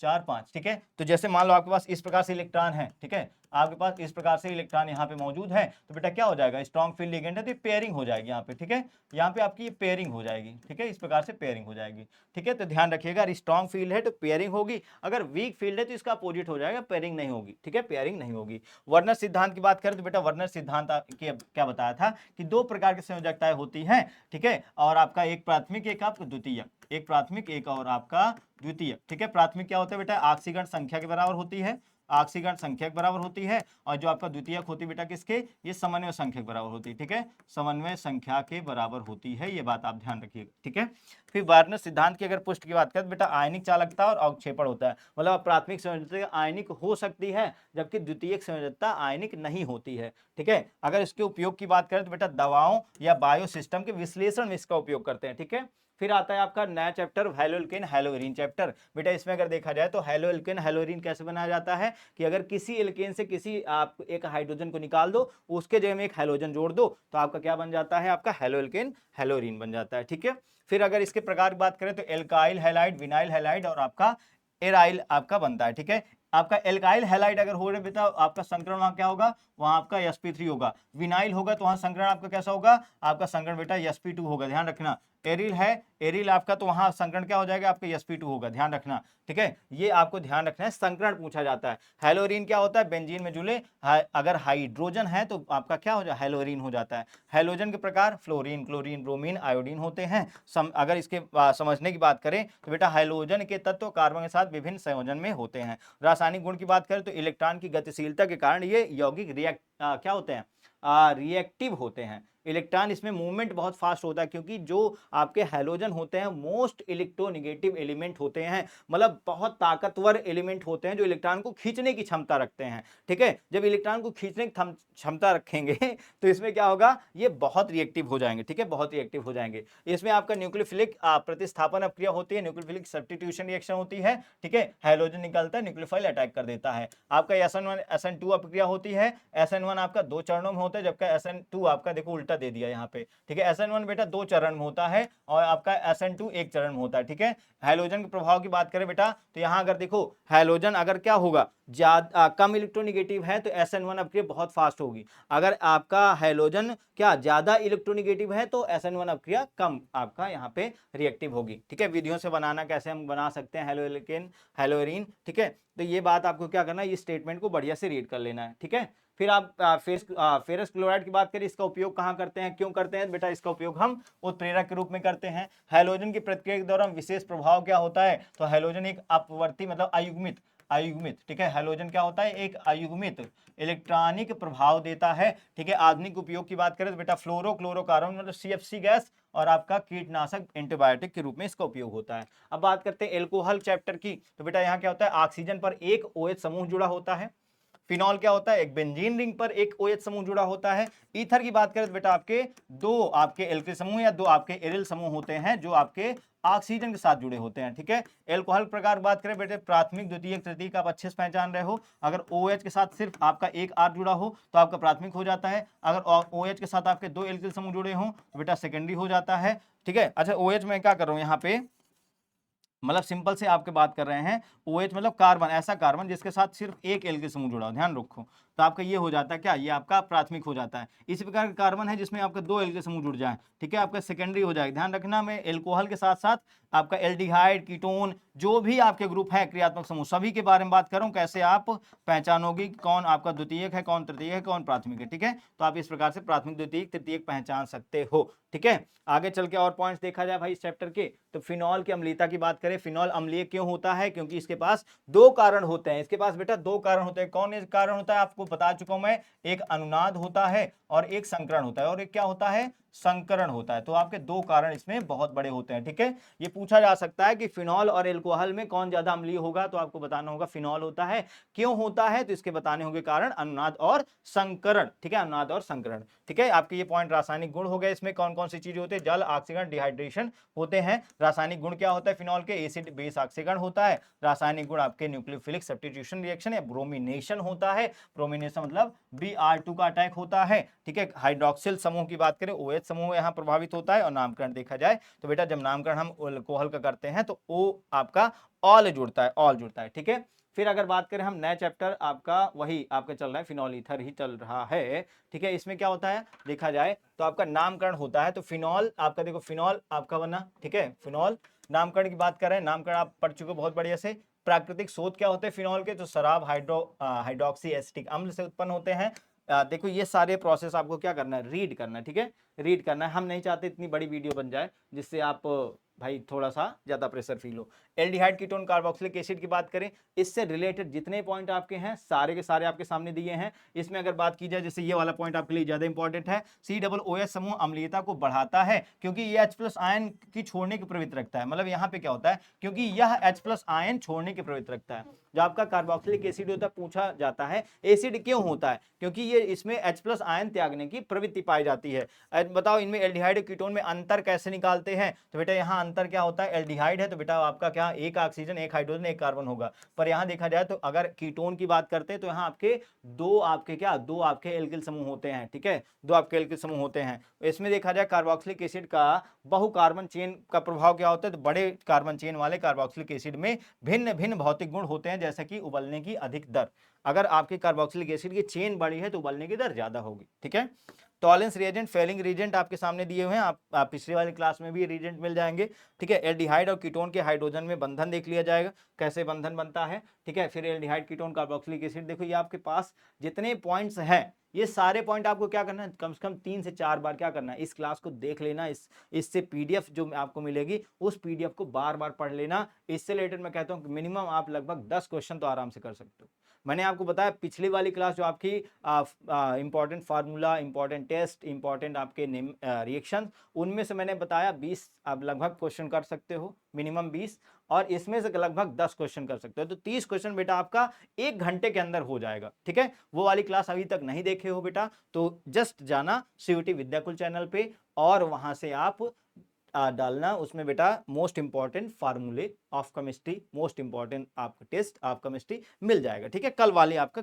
4 5। ठीक है, तो जैसे मान लो आपके पास इस प्रकार से इलेक्ट्रॉन है, ठीक है, आपके पास इस प्रकार से इलेक्ट्रॉन यहाँ पे मौजूद है, तो बेटा क्या हो जाएगा, स्ट्रॉन्ग फील्ड लिगेंड है तो पेयरिंग हो जाएगी यहाँ पे। ठीक है, यहाँ पे आपकी ये पेयरिंग हो जाएगी। ठीक है, इस प्रकार से पेयरिंग हो जाएगी। ठीक है, तो ध्यान रखिएगा, स्ट्रॉन्ग फील्ड है तो पेयरिंग होगी, अगर वीक फील्ड है तो इसका अपोजिट हो जाएगा, पेयरिंग नहीं होगी। ठीक है, पेयरिंग नहीं होगी। वर्नर सिद्धांत की बात करें तो बेटा वर्नर सिद्धांत क्या बताया था कि दो प्रकार की संयोजकताएं होती हैं। ठीक है, और आपका एक प्राथमिक, एक आपका द्वितीय, एक प्राथमिक, एक और आपका द्वितीय। ठीक है, प्राथमिक क्या होता है बेटा, ऑक्सीकरण संख्या के बराबर होती है, ऑक्सीकरण संख्या के बराबर होती है, और जो आपका द्वितीयक होती है बेटा किसके, ये समन्वय संख्या के बराबर होती है। ठीक है, समन्वय संख्या के बराबर होती है, ये बात आप ध्यान रखिएगा। ठीक है, फिर वार्नर सिद्धांत की अगर पुष्ट की बात करें तो बेटा आयनिक चालकता और अवक्षेपण होता है, मतलब प्राथमिक संयोजकता आयनिक हो सकती है जबकि द्वितीयक संयोजकता आयनिक नहीं होती है। ठीक है, अगर इसके उपयोग की बात करें तो बेटा दवाओं या बायो सिस्टम के विश्लेषण में इसका उपयोग करते हैं। ठीक है, फिर आता है आपका नया चैप्टर हैलोएल्केन हैलोएरीन चैप्टर। बेटा इसमें अगर देखा जाए तो हैलोएल्केन हैलोएरीन कैसे बनाया जाता है कि अगर किसी एल्केन से किसी आप एक हाइड्रोजन को निकाल दो, उसके जगह में एक हैलोजन जोड़ दो, तो आपका क्या बन जाता है, आपका हैलोएल्केन हैलोएरीन बन जाता है। ठीक है, फिर अगर इसके प्रकार की बात करें तो एल्काइल हैलाइड, विनाइल हैलाइड और आपका एराइल आपका बनता है। ठीक है, आपका एल्काइल हैलाइड अगर हो रहे बेटा आपका संकरण वहां क्या होगा, वहां आपका sp3 होगा। विनाइल होगा तो वहां संकरण आपका कैसा होगा, आपका संकरण बेटा sp2 होगा। ध्यान रखना, एरिल है, एरिल आपका तो वहां संकरण क्या हो जाएगा, आपका sp2 होगा। ध्यान रखना, ठीक है, ये आपको ध्यान रखना है, संकरण पूछा जाता है। हेलोरीन क्या होता है, बेंजीन में जुड़े अगर हाइड्रोजन है तो आपका क्या हो जाए, हेलोरीन हो जाता है। हेलोजन के प्रकार फ्लोरीन, क्लोरीन, ब्रोमीन, आयोडीन होते हैं। अगर इसके समझने की बात करें तो बेटा हेलोजन के तत्व कार्बन के साथ विभिन्न संयोजन में होते हैं। रासायनिक गुण की बात करें तो इलेक्ट्रॉन की गतिशीलता के कारण ये यौगिक क्या होते हैं, रिएक्टिव होते हैं। इलेक्ट्रॉन इसमें मूवमेंट बहुत फास्ट होता है क्योंकि जो आपके हैलोजन होते हैं मोस्ट इलेक्ट्रोनिगेटिव एलिमेंट होते हैं, मतलब बहुत ताकतवर एलिमेंट होते हैं जो इलेक्ट्रॉन को खींचने की क्षमता रखते हैं। ठीक है, जब इलेक्ट्रॉन को खींचने की क्षमता रखेंगे तो इसमें क्या होगा, ये बहुत रिएक्टिव हो जाएंगे। ठीक है, बहुत रिएक्टिव हो जाएंगे। इसमें आपका न्यूक्लियोफिलिक प्रतिस्थापन अपक्रिया होती है, न्यूक्लियोफिलिक सब्स्टिट्यूशन रिएक्शन होती है। ठीक है, हैलोजन निकलता है, न्यूक्लियोफाइल अटैक कर देता है। आपका SN1 SN2 अपक्रिया होती है। SN1 आपका 2 चरणों में होता है जबकि SN2 आपका देखो उल्टा दे दिया यहाँ पे। ठीक है, SN1 बेटा 2 चरण में होता है और आपका SN2 1 चरण में होता है। ठीक है, हैलोजन के प्रभाव की बात करें बेटा तो यहाँ अगर देखो हैलोजन अगर क्या होगा, ज्यादा कम इलेक्ट्रोनिगेटिव है तो SN1 अपक्रिया बहुत फास्ट होगी। अगर आपका हैलोजन क्या ज्यादा इलेक्ट्रोनिगेटिव है तो SN1 अपक्रिया कम आपका यहाँ पे रिएक्टिव होगी। ठीक है, विधियों से बनाना कैसे हम बना सकते हैं हैलोएल्केन हैलोएरीन। ठीक है, तो ये बात आपको क्या करना है, ये स्टेटमेंट को बढ़िया से रीड कर लेना है। ठीक है, फिर आप फेरस क्लोराइड की बात करें, इसका उपयोग कहाँ करते हैं, क्यों करते हैं बेटा, इसका उपयोग हम उत्प्रेरक के रूप में करते हैं। हैलोजन की प्रतिक्रिया के दौरान विशेष प्रभाव क्या होता है, तो हैलोजन एक अपवर्ती मतलब अयुग्मित अयुग्मित ठीक है, हैलोजन क्या होता है, एक अयुग्मित इलेक्ट्रॉनिक प्रभाव देता है। ठीक है, आधुनिक उपयोग की बात करें तो बेटा फ्लोरोक्लोरोकार्बन मतलब CFC गैस और आपका कीटनाशक एंटीबायोटिक के रूप में इसका उपयोग होता है। अब बात करते हैं एल्कोहल चैप्टर की, तो बेटा यहाँ क्या होता है, ऑक्सीजन पर एक OH समूह जुड़ा होता है, फिनॉल क्या होता है, एक बेंजीन रिंग पर एक OH समूह जुड़ा होता है। ईथर की बात करें तो बेटा आपके दो आपके एल्किल समूह या दो आपके एरिल समूह होते हैं जो आपके ऑक्सीजन के साथ जुड़े होते हैं, ठीक है। एल्कोहल प्रकार बात करें बेटे, प्राथमिक द्वितीयक तृतीयक आप अच्छे से पहचान रहे हो। अगर OH के साथ सिर्फ आपका एक R जुड़ा हो तो आपका प्राथमिक हो जाता है। अगर OH के साथ आपके दो एल्किल समूह जुड़े हो तो बेटा सेकेंडरी हो जाता है, ठीक है। अच्छा OH में क्या कर रहा हूं यहाँ पे, मतलब सिंपल से आपके बात कर रहे हैं, OH मतलब कार्बन, ऐसा कार्बन जिसके साथ सिर्फ एक एल्किल समूह जुड़ा हो, ध्यान रखो। तो आपका ये हो जाता है क्या, ये आपका प्राथमिक हो जाता है। इसी प्रकार का कार्बन है जिसमें आपके दो एल्किल समूह जुड़ जाए, ठीक है, आपका सेकेंडरी हो जाएगा। ध्यान रखना, मैं एल्कोहल के साथ साथ आपका एल्डिहाइड, कीटोन, जो भी आपके ग्रुप है क्रियात्मक समूह, सभी के बारे में बात कर रहा हूं, कैसे आप पहचानोगे कौन आपका द्वितीयक है, कौन तृतीयक है, कौन प्राथमिक है, ठीक है। तो आप इस प्रकार से प्राथमिक द्वितीयक तृतीयक पहचान सकते हो, ठीक है। आगे चल के और पॉइंट्स देखा जाए भाई इस चैप्टर के, तो फिनॉल की अम्लीयता की बात करें, फिनॉल अम्लीय क्यों होता है, क्योंकि इसके पास दो कारण होते हैं। इसके पास बेटा दो कारण होते हैं। कौन एक कारण होता है, आपको बता चुका हूं मैं, एक अनुनाद होता है और एक संकरण होता है, और एक क्या होता है, संकरण होता है। तो आपके दो कारण इसमें बहुत बड़े होते हैं, ठीक है। ये पूछा जा सकता है कि फिनॉल और एल्कोहल में कौन ज्यादा अम्लीय होगा, तो आपको बताना होगा फिनॉल होता है। क्यों होता है, तो इसके बताने होंगे कारण, अनुनाद और संकरण, ठीक है, अनुनाद और संकरण, ठीक है। आपके ये पॉइंट रासायनिक गुण हो गए, इसमें कौन कौन सी चीजें होती है, जल, ऑक्सीकरण, डिहाइड्रेशन होते हैं। रासायनिक गुण क्या होता है फिनॉल के, एसिड बेस ऑक्सीकरण होता है। रासायनिक गुण आपके न्यूक्लियोफिलिक सब्स्टिट्यूशन रिएक्शन या ब्रोमिनेशन होता है। ब्रोमिनेशन मतलब Br2 का अटैक होता है, ठीक है। हाइड्रोक्सिल समूह की बात करें, OH समूह यहाँ प्रभावित होता है। और नामकरण देखा जाए तो बेटा जब नामकरण हम अल्कोहल का करते हैं तो O आपका ऑल जुड़ता है, ऑल जुड़ता है, ठीक है। फिर अगर बात करें हम नया चैप्टर आपका, वही आपका चल रहा है, फिनॉल ईथर ही चल रहा है, ठीक है। इसमें क्या होता है देखा जाए तो आपका नामकरण होता है। तो फिनॉल आपका देखो, फिनॉल आपका बना, ठीक है। फिनॉल नामकरण की बात कर रहे हैं, नामकरण आप पढ़ चुके हो बहुत बढ़िया से। प्राकृतिक स्रोत क्या होते हैं फिनॉल के, तो शराब हाइड्रोक्सी एसिटिक अम्ल से उत्पन्न होते हैं। देखो ये सारे प्रोसेस आपको क्या करना है, रीड करना है, ठीक है, रीड करना है। हम नहीं चाहते इतनी बड़ी वीडियो बन जाए जिससे आप भाई थोड़ा सा ज्यादा प्रेशर फील हो। एल्डिहाइड कीटोन कार्बोक्सिलिक एसिड की बात करें, इससे रिलेटेड जितने पॉइंट आपके हैं सारे के सारे आपके सामने दिए हैं। इसमें अगर बात की जाए, जैसे ये वाला पॉइंट आपके लिए ज्यादा इंपॉर्टेंट है, COOH समूह अम्लीयता को बढ़ाता है क्योंकि ये H+ आयन की छोड़ने की प्रवृत्ति रखता है। मतलब यहाँ पे क्या होता है, क्योंकि यह H+ आयन छोड़ने की प्रवृत्ति रखता है। जो आपका कार्बोक्सिलिक एसिड होता है, पूछा जाता है एसिड क्यों होता है, क्योंकि ये इसमें H+ आयन त्यागने की प्रवृत्ति पाई जाती है। बताओ इनमें एल्डिहाइड कीटोन में अंतर कैसे निकालते हैं, तो बेटा यहाँ अंतर क्या होता है, एल्डिहाइड है तो बेटा आपका क्या, एक ऑक्सीजन, एक हाइड्रोजन, एक कार्बन होगा। पर यहाँ देखा जाए तो अगर कीटोन की बात करते हैं तो यहाँ आपके दो आपके क्या, दो आपके एल्किल समूह होते हैं, ठीक है, दो आपके एल्किल समूह होते हैं। इसमें देखा जाए कार्बोक्सिलिक एसिड का बहु कार्बन चेन का प्रभाव क्या होता है, तो बड़े कार्बन चेन वाले कार्बोक्सिलिक एसिड में भिन्न भिन्न भौतिक गुण होते हैं, जैसे कि उबलने की अधिक दर। अगर आपके कार्बोक्सिलिक एसिड की चेन बड़ी है तो उबलने की दर ज्यादा होगी, ठीक है। टॉलेंस रिएजेंट, फेलिंग रिएजेंट आपके सामने दिए हुए हैं, आप पिछले वाली क्लास में भी रिएजेंट मिल जाएंगे, ठीक है। एल्डिहाइड और कीटोन के हाइड्रोजन में बंधन देख लिया जाएगा, कैसे बंधन बनता है, ठीक है। फिर एल्डिहाइड कीटोन कार्बोक्सिलिक एसिड, देखो ये आपके पास जितने पॉइंट्स हैं, ये सारे पॉइंट आपको क्या करना है, कम से कम 3 से 4 बार क्या करना है, इस क्लास को देख लेना। इससे PDF जो आपको मिलेगी उस PDF को बार बार पढ़ लेना। इससे रिलेटेड मैं कहता हूँ कि मिनिमम आप लगभग 10 क्वेश्चन तो आराम से कर सकते हो। मैंने आपको बताया पिछली वाली क्लास जो आपकी important formula, important test, important आपके रिएक्शन, उनमें से मैंने बताया 20 आप लगभग क्वेश्चन कर सकते हो, मिनिमम 20, और इसमें से लगभग 10 क्वेश्चन कर सकते हो। तो 30 क्वेश्चन बेटा आपका 1 घंटे के अंदर हो जाएगा, ठीक है। वो वाली क्लास अभी तक नहीं देखे हो बेटा तो जस्ट जाना CUET विद्याकुल चैनल पे और वहां से आप डालना, उसमें बेटा मोस्ट इंपॉर्टेंट फार्मूले ऑफ केमिस्ट्री, मोस्ट इंपॉर्टेंट आपका टेस्ट ऑफ केमिस्ट्री मिल जाएगा, ठीक है। कल वाली आपका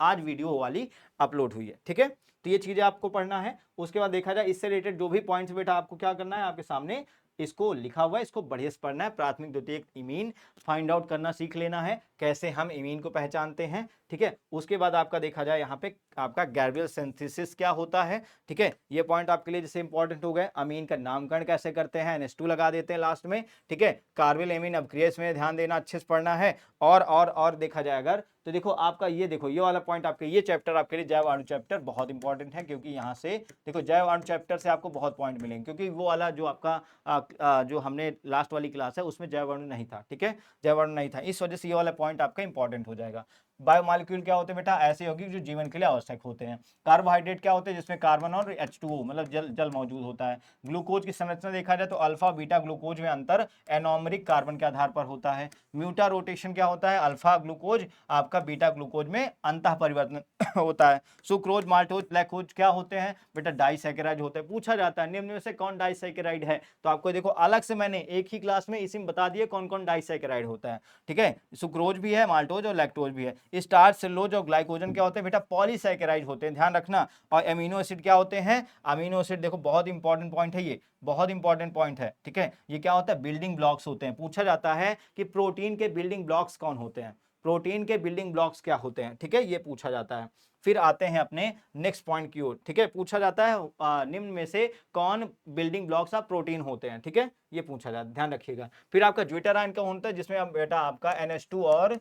आज वीडियो वाली अपलोड हुई है, ठीक है। तो ये चीजें आपको पढ़ना है। उसके बाद देखा जाए इससे रिलेटेड जो भी पॉइंट्स बेटा आपको क्या करना है, आपके सामने इसको लिखा हुआ है, इसको बढ़िया से पढ़ना है। प्राथमिक द्वितीयक इमीन फाइंड आउट करना सीख लेना है, कैसे हम इमीन को पहचानते हैं, ठीक है। उसके बाद आपका देखा जाए यहाँ पे आपका गैब्रियल सिंथेसिस क्या होता है, ठीक है। ये पॉइंट आपके लिए जैसे इंपॉर्टेंट हो गए। अमीन का नामकरण कैसे करते हैं, NH2 लगा देते हैं लास्ट में, ठीक है। कार्बिल एमीन अपक्रिया में ध्यान देना, अच्छे से पढ़ना है। और देखा जाए अगर तो देखो आपका ये देखो ये वाला पॉइंट आपके ये चैप्टर आपके लिए जैव अणु चैप्टर बहुत इंपॉर्टेंट है, क्योंकि यहाँ से देखो जैव अणु चैप्टर से आपको बहुत पॉइंट मिलेंगे, क्योंकि वो वाला जो आपका जो हमने लास्ट वाली क्लास है उसमें जैव अणु नहीं था, ठीक है, जैव अणु नहीं था, इस वजह से ये वाला पॉइंट आपका इंपॉर्टेंट हो जाएगा। बायोमॉलिक्यूल क्या होते हैं बेटा, ऐसे यौगिक जो जीवन के लिए आवश्यक होते हैं। कार्बोहाइड्रेट क्या होते हैं, जिसमें कार्बन और H2O मतलब जल मौजूद होता है। ग्लूकोज की संरचना देखा जाए तो अल्फा बीटा ग्लूकोज में अंतर एनोमरिक कार्बन के आधार पर होता है। म्यूटा रोटेशन क्या होता है, अल्फा ग्लूकोज आपका बीटा ग्लूकोज में अंतः परिवर्तन होता है। सुक्रोज माल्टोज लैक्टोज क्या होते हैं बेटा, डाइसैकेराइड होते हैं। पूछा जाता है निम्न में से कौन डाइसैकेराइड है, तो आपको देखो अलग से मैंने एक ही क्लास में इसी में बता दिए कौन कौन डाइसैकेराइड होता है, ठीक है। सुक्रोज भी है, माल्टोज और लैक्टोज भी है। स्टार्च सेलुलोज और ग्लाइकोजन क्या होते हैं बेटा, पॉलीसैकेराइड होते हैं, ध्यान रखना। और अमीनो एसिड क्या होते हैं, अमीनो एसिड देखो बहुत इंपॉर्टेंट पॉइंट है, ये बहुत इंपॉर्टेंट पॉइंट है, ठीक है। ये क्या होता है, बिल्डिंग ब्लॉक्स होते हैं। पूछा जाता है कि प्रोटीन के बिल्डिंग ब्लॉक्स कौन होते हैं, प्रोटीन के बिल्डिंग ब्लॉक्स क्या होते हैं, ठीक है, ये पूछा जाता है। फिर आते हैं अपने नेक्स्ट पॉइंट की ओर, ठीक है। पूछा जाता है निम्न में से कौन बिल्डिंग ब्लॉक्स ऑफ प्रोटीन होते हैं, ठीक है, ये पूछा जाता है, ध्यान रखिएगा। फिर आपका ज्वेटरायन का होता है, जिसमें अब बेटा आपका NH2 और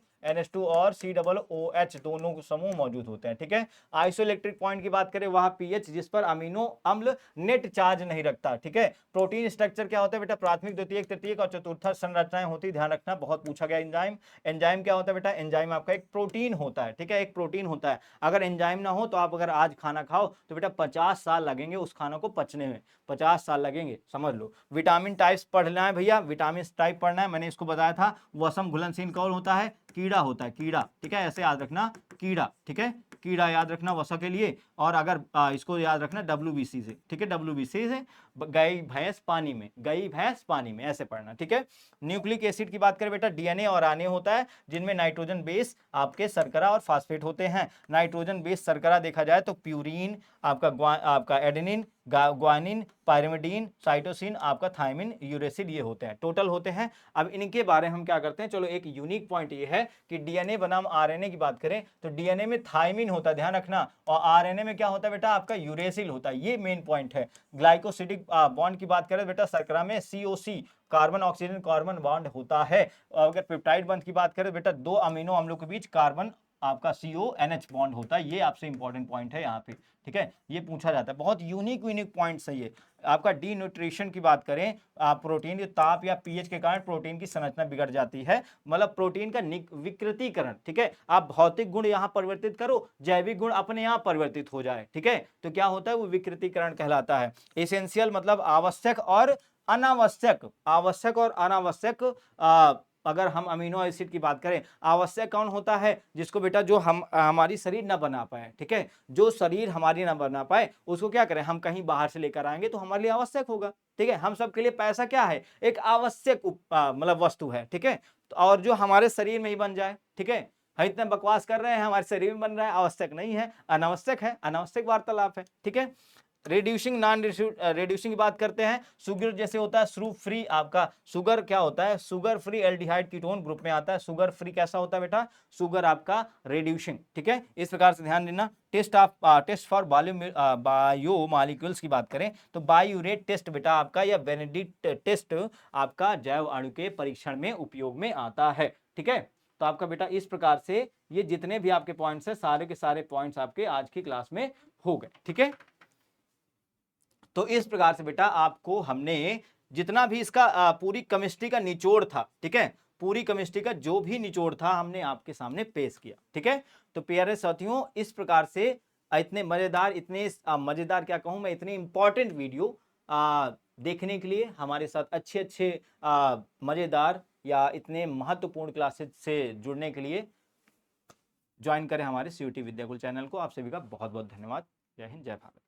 COOH दोनों समूह मौजूद होते हैं, ठीक है। आइसोइलेक्ट्रिक पॉइंट की बात करें, वहां पीएच जिस पर अमीनो अम्ल नेट चार्ज नहीं रखता, ठीक है। प्रोटीन स्ट्रक्चर क्या होता है बेटा, प्राथमिक द्वितीयक तृतीयक और चतुर्थ संरचनाएं होती है, ध्यान रखना, बहुत पूछा गया। एंजाइम, एंजाइम क्या होता है बेटा, एंजाइम आपका एक प्रोटीन होता है, ठीक है, एक प्रोटीन होता है। अगर एंजाइम ना हो तो आप अगर आज खाना खाओ तो बेटा 50 साल लगेंगे उस खाना को पचने में, 50 साल लगेंगे, समझ लो। विटामिन टाइप्स पढ़ना है भैया, विटामिन टाइप पढ़ना है, मैंने इसको बताया था। वसम घुलनशील कौन होता है, कीड़ा होता है, कीड़ा, ठीक है, ऐसे याद रखना, कीड़ा, ठीक है, कीड़ा याद रखना वसा के लिए। और अगर इसको याद रखना WBC से, ठीक है, WBC से गई भैंस पानी में, गई भैंस पानी में, ऐसे पढ़ना, ठीक है। न्यूक्लिक एसिड की बात करें बेटा, DNA और RNA होता है, जिनमें नाइट्रोजन बेस आपके शर्करा और फास्फेट होते हैं। नाइट्रोजन बेस शर्करा देखा जाए तो प्यूरिन आपका एडेनिन, ग्वानिन, पायरिमिडीन, साइटोसिन, आपका थायमिन, यूरेसिल, ये होते हैं, टोटल होते हैं। अब इनके बारे में हम क्या करते हैं, चलो एक यूनिक पॉइंट ये है कि DNA बनाम RNA की बात करें तो DNA में थायमिन होता है, ध्यान रखना, और RNA में क्या होता है बेटा, आपका यूरेसिल होता है, ये मेन पॉइंट है। ग्लाइकोसिडिक बॉन्ड की बात करें बेटा, शर्करा में COC carbon oxygen carbon bond होता है। अगर पेप्टाइड बॉन्ड की बात करें बेटा, दो अमीनो अम्लों के बीच कार्बन आपका CONH बॉन्ड होता है, ये आपसे इंपॉर्टेंट पॉइंट है यहाँ पे, ठीक है, ये पूछा जाता है। बहुत यूनिक पॉइंट्स है ये। आपका डी न्यूट्रिशन की बात करें, आप प्रोटीन के ताप या पीएच के कारण प्रोटीन की संरचना बिगड़ जाती है, मतलब प्रोटीन का विकृतीकरण, ठीक है। आप भौतिक गुण यहाँ परिवर्तित करो, जैविक गुण अपने यहाँ परिवर्तित हो जाए, ठीक है, तो क्या होता है, वो विकृतीकरण कहलाता है। एसेंशियल मतलब आवश्यक और अनावश्यक, आवश्यक और अनावश्यक। अगर हम अमीनो एसिड की बात करें, आवश्यक कौन होता है, जिसको बेटा जो हमारी शरीर ना बना पाए, ठीक है, जो शरीर हमारी ना बना पाए उसको क्या करें, हम कहीं बाहर से लेकर आएंगे तो हमारे लिए आवश्यक होगा, ठीक है। हम सबके लिए पैसा क्या है, एक आवश्यक मतलब वस्तु है, ठीक है। और जो हमारे शरीर में ही बन जाए, ठीक है, हम इतना बकवास कर रहे हैं, हमारे शरीर में बन रहा है, आवश्यक नहीं है, अनावश्यक है, अनावश्यक वार्तालाप है, ठीक है। रिड्यूसिंग नॉन रिड्यूसिंग की बात करते हैं, शुगर जैसे होता है शुगर फ्री, आपका शुगर क्या होता है, sugar free aldehyde ketone group में आता है। शुगर फ्री कैसा होता है बेटा, शुगर आपका रिड्यूसिंग, ठीक है, इस प्रकार से ध्यान देना। टेस्ट फॉर बायो मॉलिक्यूल्स की बात करें तो बायोरेट टेस्ट बेटा आपका, या बेनेडिक्ट टेस्ट आपका जैव अणु के परीक्षण में उपयोग में आता है, ठीक है। तो आपका बेटा इस प्रकार से ये जितने भी आपके पॉइंट्स हैं, सारे के सारे पॉइंट्स आपके आज की क्लास में हो गए, ठीक है। तो इस प्रकार से बेटा आपको हमने जितना भी इसका पूरी केमिस्ट्री का निचोड़ था, ठीक है, पूरी केमिस्ट्री का जो भी निचोड़ था हमने आपके सामने पेश किया, ठीक है। तो प्यारे साथियों, इस प्रकार से इतने मजेदार क्या कहूं मैं, इतने इंपॉर्टेंट वीडियो देखने के लिए, हमारे साथ अच्छे अच्छे मजेदार या इतने महत्वपूर्ण क्लासेस से जुड़ने के लिए ज्वाइन करें हमारे CUT विद्याकुल चैनल को। आप सभी का बहुत बहुत धन्यवाद। जय हिंद, जय भारत।